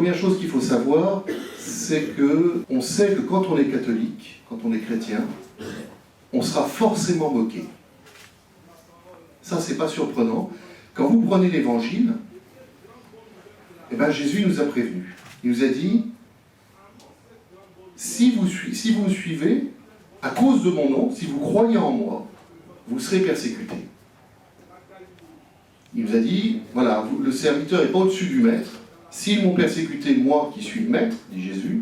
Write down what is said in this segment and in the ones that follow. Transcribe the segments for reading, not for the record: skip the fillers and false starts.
première chose qu'il faut savoir, c'est qu'on sait que quand on est catholique, quand on est chrétien, on sera forcément moqué. Ça, c'est pas surprenant. Quand vous prenez l'Évangile, eh ben, Jésus nous a prévenus. Il nous a dit, si vous me suivez, à cause de mon nom, si vous croyez en moi, vous serez persécutés. Il nous a dit, voilà, le serviteur n'est pas au-dessus du maître. S'ils m'ont persécuté, moi qui suis le maître, dit Jésus,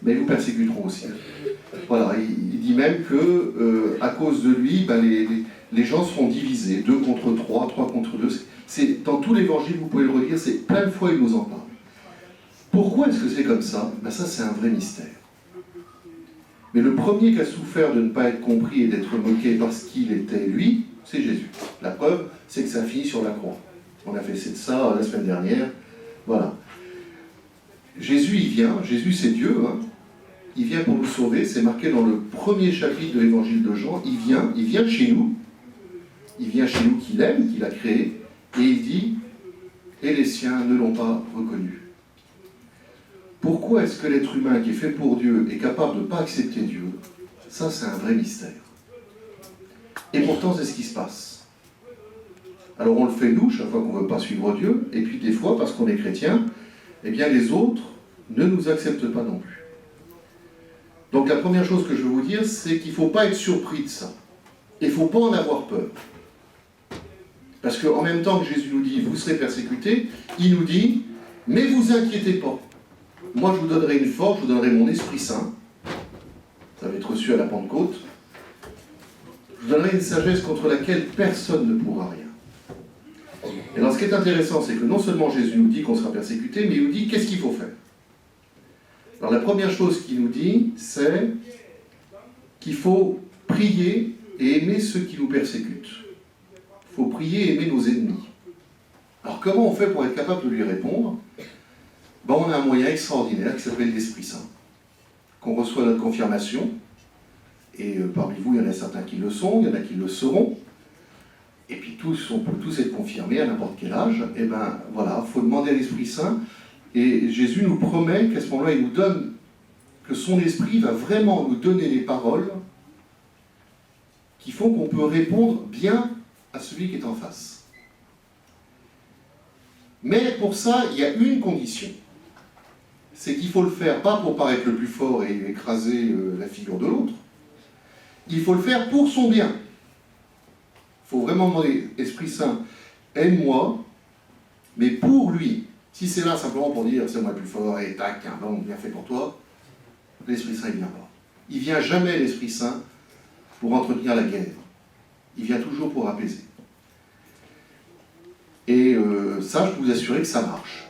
mais ils vous persécuteront aussi. Voilà, il dit même que, à cause de lui, ben, les gens seront divisés, 2 contre 3, 3 contre 2. C'est, dans tout l'évangile, vous pouvez le relire, c'est plein de fois il nous en parle. Pourquoi est-ce que c'est comme ça? Ben ça, c'est un vrai mystère. Mais le premier qui a souffert de ne pas être compris et d'être moqué parce qu'il était lui, c'est Jésus. La preuve, c'est que ça finit sur la croix. On a fait de ça la semaine dernière. Voilà. Jésus, il vient. Jésus, c'est Dieu. Hein. Il vient pour nous sauver. C'est marqué dans le premier chapitre de l'évangile de Jean. Il vient chez nous. Il vient chez nous qu'il aime, qu'il a créé. Et il dit, et les siens ne l'ont pas reconnu. Pourquoi est-ce que l'être humain qui est fait pour Dieu est capable de ne pas accepter Dieu? Ça, c'est un vrai mystère. Et pourtant, c'est ce qui se passe. Alors on le fait nous, chaque fois qu'on ne veut pas suivre Dieu, et puis des fois, parce qu'on est chrétien, eh bien les autres ne nous acceptent pas non plus. Donc la première chose que je veux vous dire, c'est qu'il ne faut pas être surpris de ça. Et il ne faut pas en avoir peur. Parce qu'en même temps que Jésus nous dit, vous serez persécutés, il nous dit, mais vous inquiétez pas. Moi, je vous donnerai une force, je vous donnerai mon Esprit Saint. Ça va être reçu à la Pentecôte. Je vous donnerai une sagesse contre laquelle personne ne pourra rien. Et alors, ce qui est intéressant, c'est que non seulement Jésus nous dit qu'on sera persécuté, mais il nous dit qu'est-ce qu'il faut faire. Alors, la première chose qu'il nous dit, c'est qu'il faut prier et aimer ceux qui nous persécutent. Il faut prier et aimer nos ennemis. Alors, comment on fait pour être capable de lui répondre? Ben, on a un moyen extraordinaire qui s'appelle l'Esprit Saint, qu'on reçoit à notre confirmation, et parmi vous, il y en a certains qui le sont, il y en a qui le seront, et puis tous, on peut tous être confirmés à n'importe quel âge. Et ben voilà, il faut demander à l'Esprit Saint, et Jésus nous promet qu'à ce moment-là, il nous donne, que son Esprit va vraiment nous donner les paroles qui font qu'on peut répondre bien à celui qui est en face. Mais pour ça, il y a une condition. C'est qu'il faut le faire pas pour paraître le plus fort et écraser la figure de l'autre. Il faut le faire pour son bien. Il faut vraiment demander, Esprit Saint, aide-moi, mais pour lui. Si c'est là simplement pour dire, c'est moi le plus fort, et tac, bon, bien fait pour toi, l'Esprit Saint, il vient pas. Il vient jamais, l'Esprit Saint, pour entretenir la guerre. Il vient toujours pour apaiser. Et ça, je peux vous assurer que ça marche.